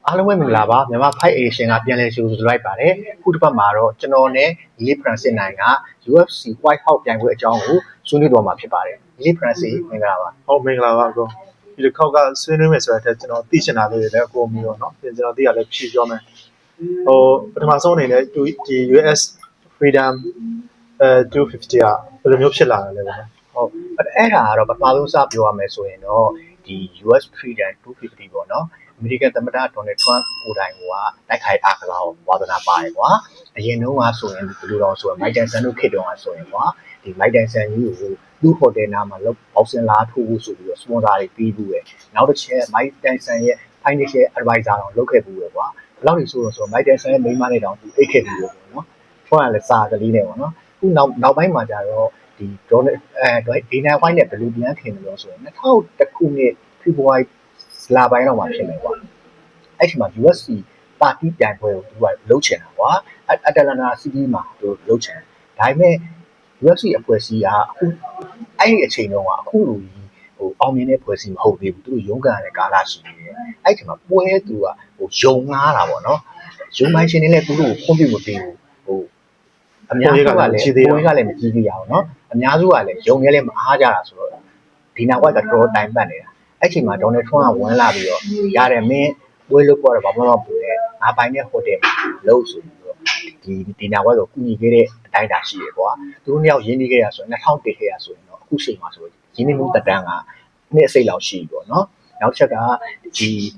အားလုံးပဲမင်္ဂလာပါမြန်မာ5 Asian ကပြန်လည်ကြိုဆိုလိုက်ပါတယ်ခုတစ်ပတ်မှာတော့ကျွန်တော်နဲ့Lily Francis နိုင်က UFC White House ပြိုင်ပွဲအကြောင်းကိုဆွေးနွေးတော့မှာဖြစ်ပါတယ်Lily Francis မင်္ဂလာပါဟုတ်မင်္ဂလာပါအကိုဒီတစ်ခေါက်ကဆွေးနွေးမယ်ဆိုတဲ့ကျွန်တော်သိချင်တာလေးတွေလည်းအကိုမျိုးတော့เนาะကျွန်တော်သိရလဲဖြည့်ပြောမယ်ပထမဆုံးအနေနဲ့ဒီ US Freedom 250ကဘယ်လိုမျိုးဖြစ်လာတယ်လဲပေါ့ဟုတ်အဲ့ဒါကတော့ပထမဆုံးစပြောရမယ်ဆိုရင်တော့ဒီ US Freedom 250ပေါ့နော်အမေရိကန်သမ္မတဒေါ်နယ်ထရန့်ကိုယ်တိုင်ကတိုက်ခိုက်အားကစားကိုဝါသနာပါတယ်ကွာအရင်တုန်းကဆိုရင်ဘယ်လိုတော့ဆိုရင်မိုက်တန်ဆန်တို့ခေတ်တုန်းကဆိုရင်ကွာဒီမိုက်တန်ဆန်ကြီးကိုသူ့ဟိုတယ်နာမှာလောက်အောက်ဆင်လာထိုးဖို့ဆိုပြီးတော့စပွန်ဆာတွေပြီးဘူးပဲနောက်တစ်ချက်မိုက်တန်ဆန်ရဲ့ financial advisor တော့လုပ်ခဲ့ဘူးပဲကွာဘယ်လောက်ထိဆိုတော့မိုက်တန်ဆန်ရဲ့မိန်းမနဲ့တောင်သူအိတ်ခဲ့ဘူးပေါ့နော်ထွန်းကလည်းစာကလေးနဲ့ပေါ့နော်ခုနောက်ပိုင်းမှာကျတော့ဒီဒေါ်နယ်ဒေနာဝိုင်းနဲ့ဘယ်လိုပြန်ခင်လို့ဆိုရင်2001ခုနှစ်ဖေဖော်ဝါရီလပိုင်းတော့မှဖြစ်မယ်ကွာအဲ့ဒီမှာ UFC ပါတီပြိုင်ပွဲကိုသူကလှုပ်ချင်တာကွာအတလန်နာစီးတီးမှာသူလှုပ်ချင်ဒါပေမဲ့ UFC အဖွဲ့အစည်းကအခုအဲ့ဒီအချိန်တုန်းကအခုလိုကြီးအောင်မြင်တဲ့ဖွဲ့စည်းမဟုတ်သေးဘူးသူတို့ရုန်းကန်ရတဲ့ကာလရှိနေတယ်အဲ့ဒီမှာပွဲသူကယုံငားတာပေါ့နော်ယုံမိုင်းရှင်တွေလည်းသူတို့ကိုခွင့်ပြုမပေးဘူးအများစုကလည်းပွဲကလည်းမကြည့်ကြရအောင်နော်အများစုကလည်းယုံရဲလည်းမအားကြတာဆိုတော့ဒီနာဝိုက်ကတော်တိုင်ပတ်နေတာအဲ့ချိန်မှာဒေါ်နယ်ထရန့်ကဝင်လာပြီးတော့ရတယ်မင်းပွဲလုပ်တော့ဘာမှမပူနဲ့ငါပိုင်တဲ့ဟိုတယ်မှာလို့ဆိုပြီးတော့ဒီနာဝိုက်ကိုကူညီခဲ့တဲ့အတိုင်းတာရှိရကွာသူတို့နှစ်ယောက်ရင်းနှီးခဲ့ရဆိုရင်2000တက်ခဲ့ရဆိုရင်တော့အခုချိန်မှာဆိုရင်ရင်းနှီးမှုတက်တန်းကနှစ်အစိတ်လောက်ရှိပြီပေါ့နော်နောက်တစ်ချက်က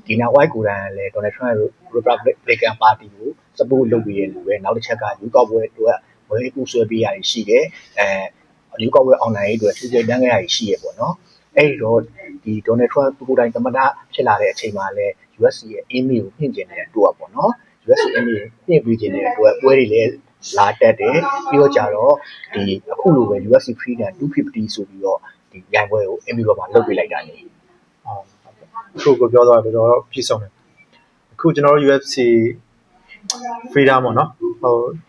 ဒီနာဝိုက်ကိုယ်တိုင်လည်းဒေါ်နယ်ထရန့် Republican Party ကို support လုပ်ပြီးရလို့ပဲနောက်တစ်ချက်ကယူကောက်ပွဲအတွက်ဝယ်ကူဆွဲပေးရရှိတယ်ယူကောက်ပွဲအောင်နိုင်ရေးအတွက်သူကြိုတန်းခဲ့ရရှိရပေါ့နော်အဲ့တော့ဒီဒေါ်နယ်ထရန့်ကိုယ်တိုင်သမ္မတဖြစ်လာတဲ့အချိန်မှာလည်း USC ရဲ့ aim ကိုမြင့်ကျင်တဲ့အတွက်ပေါ့နော် USC aim ကိုမြင့်ပြီးကျင်တဲ့အတွက်ပွဲတွေလည်းလာတက်တယ်ပြီးတော့ကြတော့ဒီအခုလိုပဲ USC Freedom 250ဆိုပြီးတော့ဒီပြိုင်ပွဲကို aim ပေါ်မှာလုပ်ပေးလိုက်တာနေအခုကိုပြောသွားတယ်တော့ပြည့်စုံတယ်အခုကျွန်တော်တို့ UFC Freedom ပေါ့နော်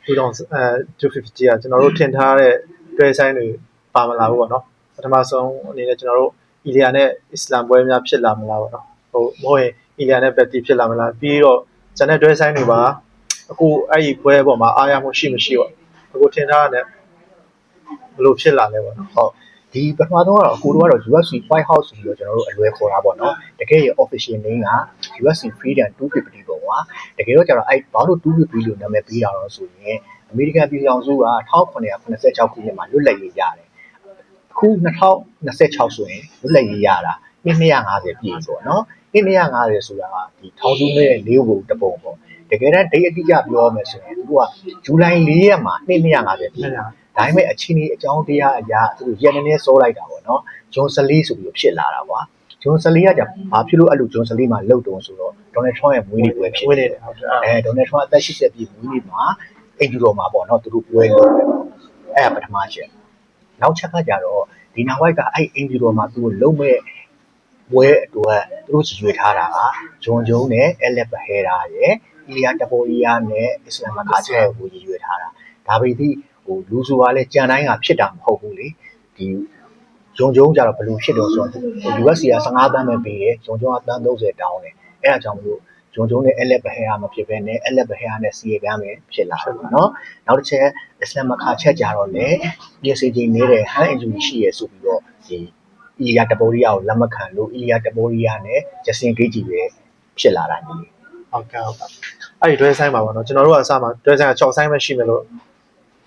250ကကျွန်တော်တို့ထင်ထားတဲ့တွဲဆိုင်တွေပါမလာဘူးပေါ့နော်ပထမဆုံးအနေနဲ့ကျွန်တော်တို့အီလီယာနဲ့အစ္စလမ်ပွဲများဖြစ်လာမလားပေါ့နော်မဟုတ်ရင်အီလီယာနဲ့ဘက်တီဖြစ်လာမလားပြီးတော့ဂျန်နဲ့တွဲဆိုင်တွေပါအခုအဲ့ဒီပွဲပေါ်မှာအားရမှုရှိမရှိပေါ့အခုထင်ထားတဲ့ဘယ်လိုဖြစ်လာလဲပေါ့နော်ဟုတ်ဒီပထမဆုံးကတော့အခုတို့ကတော့ UFC White House ဆိုပြီးတော့ကျွန်တော်တို့အလွယ်ခေါ်တာပေါ့နော်တကယ်ရဲ့ official name က UFC Freedom 250ပေါ့ကွာတကယ်တော့ကျတော့အဲ့ဘာလို့250လို့နာမည်ပေးတာတော့ဆိုရင်အမေရိကန်ပြည်ထောင်စုက1986ခုနှစ်မှာလွတ်လပ်ရေးရတယ်အခု2026ဆိုရင်လွတ်လပ်ရေးရတာ250ပြည့်ပေါ့နော်250ဆိုတာကဒီထောင်စုနဲ့၄ဘုံတပုံပေါ့တကယ်တမ်းဒိတ်အတိအကျပြောမယ်ဆိုရင်သူကဇူလိုင်4ရက်မှာ250ပြည့်ဒါပေမဲ့အချင်းကြီးအကြောင်းတရားအရာသူရက်နေနေစောလိုက်တာပေါ့နော်ဂျွန်ဆလီဆိုပြီးဖြစ်လာတာကွာဂျွန်ဆလီကကြာဘာဖြစ်လို့အဲ့လိုဂျွန်ဆလီမှာလှုပ်တုံးဆိုတော့ဒေါ်နယ်ထရန့်ရဲ့မွေးနေ့ပွဲဖြစ်နေတယ်ဟုတ်တယ်ဒေါ်နယ်ထရန့်အသက်80ပြည့်မွေးနေ့မှာအင်ဂျူတော်မှာပေါ့နော်သူတို့ပွဲလုပ်တယ်အဲ့ပထမချက်နောက်ချက်ကကြတော့ဒီနာဝိုက်ကအဲ့အင်ဂျူတော်မှာသူတို့လုံးမဲ့ပွဲအတွက်သူတို့ရွေထားတာကဂျွန်ဂျုံနဲ့အဲလက်ဘဟဲရာရဲ့အီလီယာတပိုရီယာနဲ့အစ္စလမ်မခါချက်ကိုရွေထားတာဒါပေမဲ့လူစုကလည်းကြံတိုင်းကဖြစ်တာမဟုတ်ဘူးလေဒီဂျုံကြတော့ဘယ်လိုဖြစ်တော့ဆိုတော့ USC က15တန်းပဲပေးတယ်ဂျုံကတန်း30တောင်းတယ်အဲ့ဒါကြောင့်မလို့ဂျုံနဲ့အဲလက်ဘဟဲရာမဖြစ်ဘဲနဲ့အဲလက်ဘဟဲရာနဲ့စီကန်းပဲဖြစ်လာတယ်เนาะနောက်တစ်ချက်အစ္စလမ်မခါချက်ကြတော့လေပြင်စီချင်းနေတဲ့ hand injury ရှိရဆိုပြီးတော့ဒီအီလီယာတပိုရီယာကိုလက်မခံလို့အီလီယာတပိုရီယာနဲ့ဂျက်ဆင်ဂိတ်ကြီးပဲဖြစ်လာတာနေဟုတ်ကဲ့အဲ့ဒီတွဲဆိုင်ပါပေါ့နော်ကျွန်တော်တို့ကအစမှာတွဲဆိုင်က6ဆိုင်ပဲရှိမယ်လို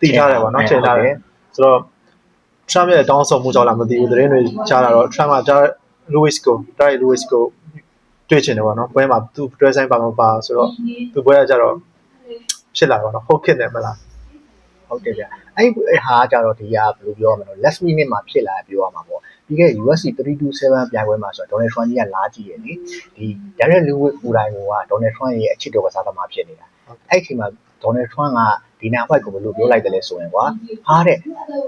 ့သိထားတယ်ပေါ့နော်ထင်ထားတယ်ဆိုတော့ Trump ရဲ့တောင်းဆိုမှုကြောင့်လားမသိဘူးသတင်းတွေကြားလာတော့ Trump ကLouis ကိုတွေ့ချင်တယ်ပေါ့နော်ပွဲမှာသူတွဲဆိုင်ပါမပါဆိုတော့သူပွဲကကြတော့ဖြစ်လာတော့နော်ဟုတ်ဖြစ်တယ်မလားဟုတ်တယ်ဗျအဲ့ဟာကြတော့ဒီကဘယ်လိုပြောရမလဲ last minute မှာဖြစ်လာပြောရမှာပေါ့ပြီးခဲ့ UFC 327ပြိုင်ပွဲမှာဆိုတော့ဒေါ်နယ်ထရန့်ကြီးကလာကြည့်ရလေဒီ Derek Lewis ကိုယ်တိုင်ကဒေါ်နယ်ထရန့်ရဲ့အချစ်တော်ကစားသမားဖြစ်နေတာအဲ့ချိန်မှာဒေါ်နယ်ထရန့်ကဒီနာဝိုက်ကိုဘယ်လိုပြောလိုက်တယ်လဲဆိုရင်ကွာဟာတဲ့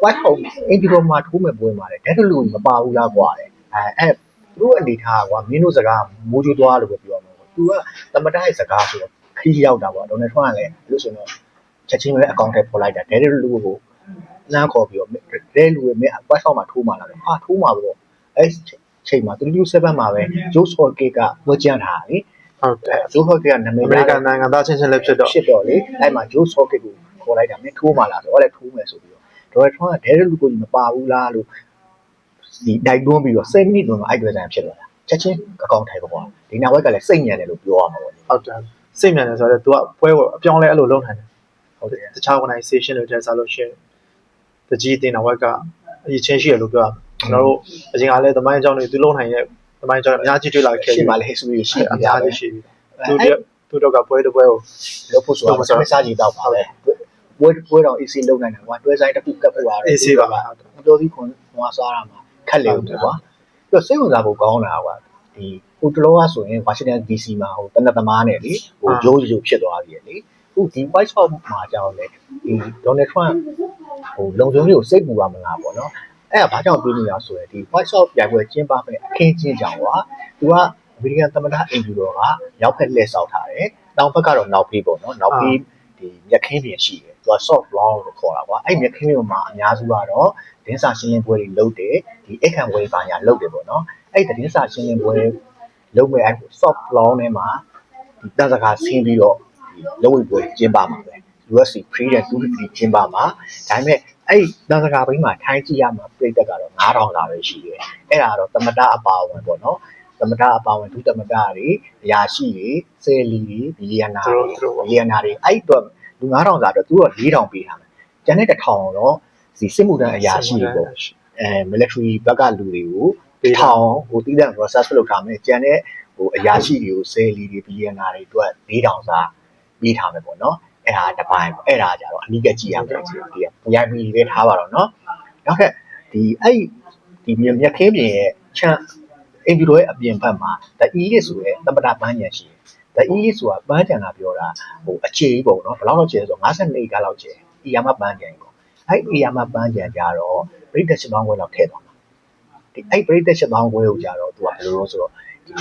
White House အင်ဂျီရိုမှာထိုးမဲ့ပွဲမှာတဲ့ Derek Lewis မပါဘူးလားကွာတဲ့အဲ့သူတို့အနေထားကွာမင်းတို့စကားမိုးချိုးသွားလို့ပဲပြောမှာပေါ့သူကသမတရဲ့စကားဆိုတော့ခီးရောက်တာပေါ့ဒေါ်နယ်ထရန့်ကလည်းလို့ဆိုတော့ချက်ချင်းပဲအကောင့်ထဲပေါ်လိုက်တာ Derek Lewis ကိုလမ်းခေါ်ပြီးတော့Derek Lewis မင်း White House မှာထိုးမှာလားဟာထိုးမှာပေါ့အဲ့ချိန်မှာ327မှာပဲ Joe Solke ကပွဲကြမ်းထားတာလေ ဟုတ်တယ် ဂျိုးဆော့ကစ်ကနာမည် အမေရိကန်နိုင်ငံသားချင်းလည်းဖြစ်တော့ လေအဲ့မှာဂျိုးဆော့ကစ်ကိုခေါ်လိုက်တာမင်းထိုးမှလားတော့လည်းထိုးမယ်ဆိုပြီးတော့ဒေါ်နယ်ထရန့်ကဒဲရလူကိုကြီးမပါဘူးလားလို့ဒီတိုက်တွန်းပြီးတော့10မိနစ်တွင်အဲ့တွေ့တိုင်းဖြစ်သွားတာချက်ချင်းအကောင့်ထိုင်ပေါ့ဒီနောက်ဘက်ကလည်းစိတ်ညံတယ်လို့ပြောရမှာပေါ့ ဟုတ်တယ်စိတ်မြန်တယ်ဆိုတော့ तू ကပွဲကိုအပြောင်းလဲအဲ့လိုလုပ်နိုင်တယ်ဟုတ်တယ်တခြား organization တွေတက်စားလို့ရှိရင်တကြီးတင်တဲ့ဘက်ကအရေးချင်းရှိရလို့ပြောကျွန်တော်တို့အရင်ကလည်းသမိုင်းအကြောင်းတွေ तू လုံးနိုင်ရဲ့သမိုင်းအကြောင်းအများကြီးတွေ့လာခဲ့ပြီပါလေဟိဆိုရရှိအများကြီးရှိပြီသူတို့ကပွဲတစ်ပွဲကိုလုပ်ဖို့ဆိုတာမစားကြည့်တော့ပါပဲပွဲတော် AC လုပ်နိုင်တယ်ကွာတွဲဆိုင်တစ်ခုကပ်ဖို့ရတယ် AC ပါပါတော်တော်ကြီးခွန်ဟွာစားရမှာခက်လေဦးကွာပြီးတော့စိတ်ဝင်စားဖို့ကောင်းတာကွာဒီဟိုတလောကဆိုရင် Washington DC မှာဟိုတနက်သမားနဲ့လေဟိုရိုးရိုးဖြစ်သွားပြီလေခုဒီ White House မှာကြောင်းလေဒီ Donald Trump ဟိုလုံခြုံရေးကိုစိတ်ပူပါမလားပေါ့နော်အဲ့ဒါဘာကြောင့်တွေးနေတာဆိုရင်ဒီ White House ပြိုင်ပွဲကျင်းပမဲ့အခင်းကျင်းကြောင်ကွာသူကအမေရိကန်သမ္မတအင်ဂျူတော်ကရောက်ဖက်လှည့်ဆောက်ထားတယ်နောက်ဘက်ကတော့နောက်ဖေးပေါ့နော်နောက်ဖေးဒီမြက်ခင်းပြင်ရှိတယ်သူက soft lawn လို့ခေါ်တာကွာအဲ့မြက်ခင်းပြင်မှာအများစုကတော့တင်းစာရှင်းလင်းပွဲတွေလုပ်တယ်ဒီအခန့်ပွဲပါညာလုပ်တယ်ပေါ့နော်အဲ့တင်းစာရှင်းလင်းပွဲလုပ်မဲ့ soft lawn ထဲမှာဒီတန်စကားဆင်းပြီးတော့ဒီလုံဝေပွဲကျင်းပမှာပဲ USC Freedom 250ကျင်းပမှာဒါပေမဲ့အဲ့တန်စကားဘိန်းမှာထိုင်းကြည့်ရမှာပြည်သက်ကတော့9000လာပဲရှိတယ်အဲ့ဒါကတော့သမ္မတအပါဝင်ပေါ့နော်သမ္မတအပါဝင်ဒုသမ္မတတွေအရာရှိတွေဆယ်လီတွေဘီလီယံနာတွေအဲ့တော့လူ9000စာတော့သူတို့4000ပေးထားတယ်ကျန်တဲ့1000တော့ဒီစစ်မှုထမ်းအရာရှိတွေပေါ့military ဘက်ကလူတွေကို1000ဟိုတီးတဲ့ process လုပ်ထားမယ်ကျန်တဲ့ဟိုအရာရှိတွေကိုဆယ်လီတွေဘီလီယံနာတွေအတွက်4000စာပေးထားမယ်ပေါ့နော်အဲ့ဒါတစ်ပိုင်းပေါ့အဲ့ဒါကြတော့အနည်းကကြည့်ရမယ်ဒီက VIP တွေထားပါတော့နော်နောက်ထပ်ဒီအဲ့ဒီမြက်ခင်းပြင်ရဲ့ချမ်းအင်ဂျူရဲ့အပြင်ဘက်မှာဒါ ELIS ဆိုတဲ့သမ္ပတပန်းချန်ရှိတယ်ဒါ ELIS ဆိုတာပန်းချန်တာပြောတာဟိုအခြေကြီးပုံနော်ဘယ်လောက်တော့ကျဲဆို54ကလောက်ကျဲအီယာမပန်းချန်ပေါ့အဲ့အီယာမပန်းချန်ကြတော့ပရိသတ်ရှင်းပေါင်းခွဲလောက်ထည့်သွားမှာဒီအဲ့ပရိသတ်ရှင်းပေါင်းခွဲကိုကြတော့သူကဘယ်လိုလဲဆိုတော့ဒီ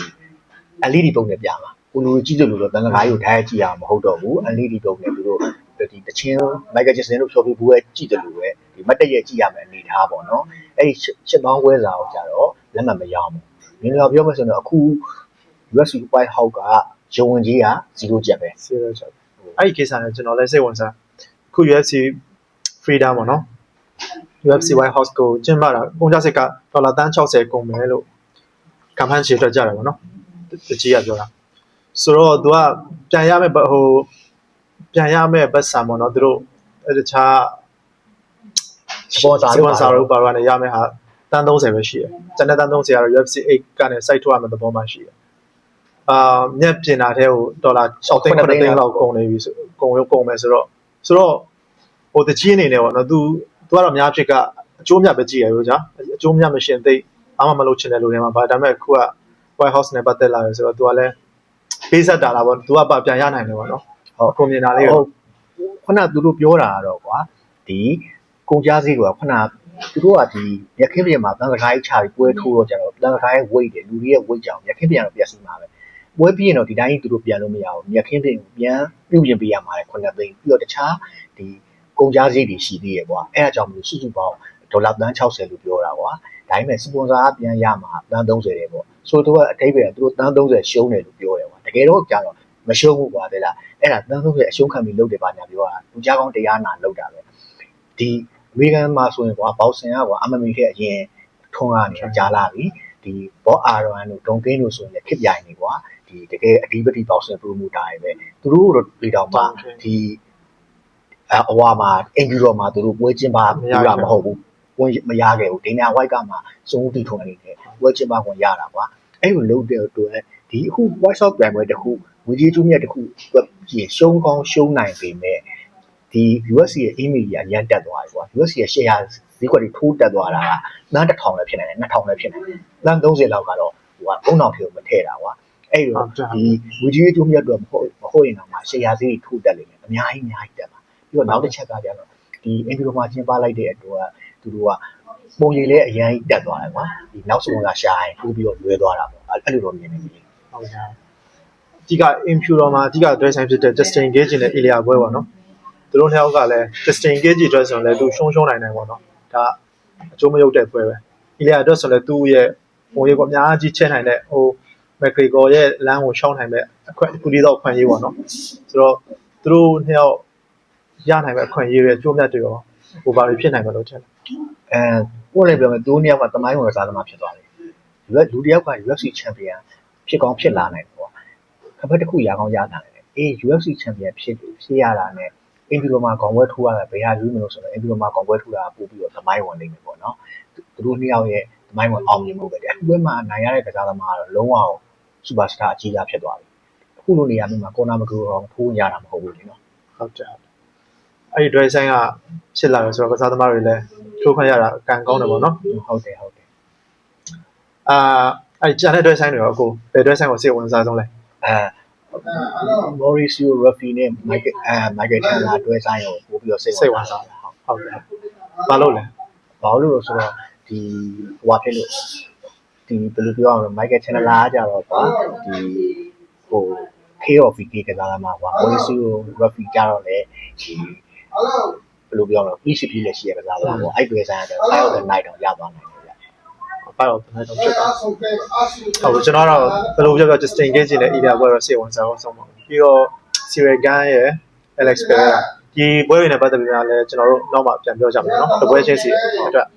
LED ပုံနဲ့ပြမှာကိုလူကြီးတို့လို့တန်ခါးကြီးကိုထားကြည့်ရမှာမဟုတ်တော့ဘူး LED ပုံနဲ့သူတို့ဒီတချင်းမိုက်ကယ်ဂျက်ဆင်တို့ဖြောပြဘူးပဲကြည့်တယ်လို့ပဲဒီမတ်တရက်ကြည့်ရမယ်အနေထားပေါ့နော်အဲ့ဒီရှင်းပေါင်းခွဲစာကိုကြတော့လက်မှတ်မရအောင်မင်းတို့ပြောမှဆိုတော့အခု US White House ကရုံဝင်ကြီးက0ကျပ်ပဲ0ကျပ်အဲ့ဒီကိစ္စနဲ့ကျွန်တော်လည်းစိတ်ဝင်စားအခု UFC Freedom ပေါ့နော် UFC White House ကိုကျင်းပတာကုန်ကျစရိတ်က$60ကုန်မယ်လို့ကမ်ပန်းချေထွက်ကြတယ်ပေါ့နော်တကြီးကပြောတာဆိုတော့သူကပြန်ရမယ်ဟိုပြန်ရမယ်ဘတ်ဆန်ပေါ့နော်သူတို့တခြားစပွန်ဆာတို့ပါရနဲ့ရမယ်ဟာတန်း30ပဲရှိတယ်ကျန်တဲ့တန်း30ကတော့ UFC 8ကနေ site ထုတ်ရမယ့်သဘောမှရှိတယ်မြက်ပြင်တာတဲ့ဟို$6သိန်း9သိန်းလောက်ကုန်နေပြီဆိုကုန်မယ်ဆိုတော့ဟိုတကြီးအနေနဲ့ပေါ့နော် तू ကတော့အများဖြစ်ကအကျိုးမြတ်ပဲကြည့်ရရောကြာအကျိုးမြတ်မရှင်သိဘာမှမလုပ်ချင်တဲ့လူတွေမှာဗာဒါပေမဲ့အခုက White House နဲ့ပတ်သက်လာတယ်ဆိုတော့ तू ကလည်းပေးဆက်တာလားပေါ့ तू ကပြန်ရနိုင်တယ်ပေါ့နော်ဟုတ်ကိုမြင်တာလေးဟုတ်ခုနသူတို့ပြောတာကတော့ကွာဒီကုန်ကြစည်ကခုနသူတို့ကဒီရခင်းပြင်မှာတန်စကားကြီးချပြီးပွဲထိုးတော့ကြတော့တန်စကားရဲ့ weight တွေလူတွေရဲ့ weight ကြောင့်ရခင်းပြင်ကတော့ပြက်စီမှာပဲပွဲပြီးရင်တော့ဒီတိုင်းသူတို့ပြန်လို့မရဘူးရခင်းပြင်ကိုပြန်ပြုပြင်ပေးရမှာလေ9သိန်းပြီးတော့တခြားဒီကုန်ကြစည်တွေရှိသေးရကွာအဲ့အကြောင်းမျိုးစုစုပေါင်း$60လို့ပြောတာကွာဒါပေမဲ့စပွန်ဆာကပြန်ရမှာ$30တယ်ပေါ့ဆိုတော့အတိတ်ပဲသူတို့$30ရှုံးတယ်လို့ပြောတယ်ကွာတကယ်တော့ကြာတော့မရှုံးဘူးကွာတဲ့လားအဲ့ဒါ$30အရှုံးခံပြီးလုပ်တယ်ပါညာပြောတာလူကြားကောင်းတရားနာလုပ်တာပဲဒီအမေရိကန်မှာဆိုရင်ကွာဘောက်ဆင်ကကွာအမမီတဲ့အရင်ထွန်းကနေကြာလာပြီဒီဘောအာရန်တို့ဒုံကင်းတို့ဆိုရင်ခစ်ပြိုင်နေကွာဒီတကယ်အဒီပတိဘောက်ဆင်ပရိုမိုတာတွေပဲသူတို့တို့ဒီတောင်မှဒီအဝါမှာအင်ဂျူရောမှာသူတို့ပွဲကျင်းပပြတာမဟုတ်ဘူးဝင်မရခဲ့ဘူးဒေနာဝိုက်ကမှစုံတီထွန်းနေတယ်ပွဲကျင်းပခွင့်ရတာကွာအဲ့လိုလုပ်တဲ့အတွက်ဒီအခု White House ပြန်ပွဲတစ်ခုဝီဂျီကျူးမြတ်တစ်ခုပြင်ရှုံးကောင်းရှုံးနိုင်ပေမဲ့ဒီ USC ရဲ့ email ကြီးအရန်တက်သွားပြီကွာ USC ရဲ့ share ဈေးကွက်တွေထိုးတက်သွားတာက$1000လည်းဖြစ်နိုင်တယ်$2000လည်းဖြစ်နိုင်တယ်$30လောက်ကတော့ဟိုက$3000ထိကိုမထည့်တာကွာအဲ့တော့ဒီဝီဂျီကျူးမြတ်တော့မဟုတ်ရင်တော့မှ share ဈေးထိုးတက်လိမ့်မယ်အများကြီးတက်မှာပြီးတော့နောက်တစ်ချက်ကကြတော့ဒီအင်ဂျူရိုမှာကျင်းပလိုက်တဲ့အတွက်သူတို့ကပုံရိပ်လည်းအရန်တက်သွားတယ်ကွာဒီနောက်ဆုံးကရှာရင်ထိုးပြီးတော့လွဲသွားတာပေါ့အဲ့လိုတော့မြင်နေပြီဟုတ်ကဲ့အဓိက impure မှာအဓိကတွဲဆိုင်ဖြစ်တဲ့ Justin Gage နဲ့ Ilya ပွဲပေါ့နော်သူတို့နှစ်ယောက်ကလည်း Justin Gage အတွက်ဆိုရင်လည်းသူရှုံးနိုင်ပေါ့နော်ဒါအကျိုးမရုပ်တဲ့ပွဲပဲ Ilya အတွက်ဆိုလည်းသူ့ရဲ့ဟိုရေကအများကြီးချက်နိုင်တဲ့ဟို McGregor ရဲ့လမ်းကိုရှောင်းနိုင်မဲ့အခွင့်အကူလေးတော့ခွင့်ရေးပေါ့နော်ဆိုတော့သူတို့နှစ်ယောက်ရနိုင်မဲ့အခွင့်အရေးရဲ့အကျိုးမြတ်တွေရောဟိုဘာတွေဖြစ်နိုင်မလို့ထင်လဲ ပို့လိုက်ပြောမယ်သူတို့နှစ်ယောက်ကတမိုင်းဝင်စားသမားဖြစ်သွားတယ်လူတစ်ယောက်က UFC champion ဖြစ်ကောင်းဖြစ်လာနိုင်တယ်ပေါ့ခက်ဖက်တစ်ခုရကောင်းရနိုင်တယ်UFC champion ဖြစ်ရတာနဲ့အင်ဂျီလိုမှာခေါင်းပွဲထိုးရတာဘယ်ဟာယူမလို့ဆိုတော့အင်ဂျီလိုမှာခေါင်းပွဲထိုးတာပို့ပြီးတော့တမိုင်းဝင်နေတယ်ပေါ့နော်သူတို့နှစ်ယောက်ရဲ့တမိုင်းဝင်အောင်မြင်မှုပဲတဲ့အခုပွဲမှာနိုင်ရတဲ့ကစားသမားကတော့လုံးဝစူပါစတာအကြီးအဖြစ်သွားပြီအခုလိုနေရာမျိုးမှာကော်နာမကူအောင်ထိုးရတာမဟုတ်ဘူးလေနော်ဟုတ်တယ်အဲ့ဒီ drive sign ကဖြစ်လာတယ်ဆိုတော့ကစားသမားတွေလည်းထိုးခွင့်ရတာအကန်ကောင်းတယ်ပေါ့နော်ဟုတ်တယ်အဲ့ကျန်တဲ့ drive sign တွေရောအခုဘယ် drive sign ကိုစိတ်ဝင်စားဆုံးလဲMauricio Rafi နဲ့ Michael Chandler တွဲဆိုင်ကိုပို့ပြီးတော့စိတ်ဝင်စားတာဟုတ်တယ်ဘာလို့လဲဘာလို့ဆိုတော့ဒီဟွာဖြစ်လို့ဒီဘယ်လိုပြောအောင်လဲ Michael Chandler ကကြတော့ပါဒီဟို KOVK ကစားသမားကွာ Mauricio Rafi ကြတော့လေဒီဘယ်လိုပြောမလဲ PCP လည်းရှိရကစားသမားပေါ့အဲ့တွဲဆိုင်ကတော့ Fire of the Night တော့ရသွားနိုင်တယ်ဗျ Fire of the Night တော့ဖြစ်သွားဟုတ်ကျွန်တော်တော့ဘယ်လိုပြော Justin Gage နဲ့ Ida ပွဲတော့စိတ်ဝင်စားအောင်ဆုံးပါပြီးတော့ Cyril Gane ရဲ့ Alex Pereira ဒီပွဲတွေနဲ့ပတ်သက်ပြီးတော့လည်းကျွန်တော်တို့နောက်မှပြန်ပြောကြမယ်နော်တပွဲချင်းစီအတွက်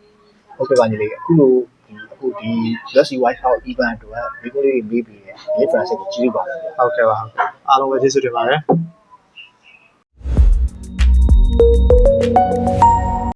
ဟုတ်ကဲ့ပါညီလေးအခုဒီ UFC White House event အတွက်ဒီကိုလေးမေးပြီးတယ်ဒီ Francis ကိုကြည့်ပါလားဟုတ်ကဲ့ပါအားလုံးပဲကျေးဇူးတင်ပါတယ်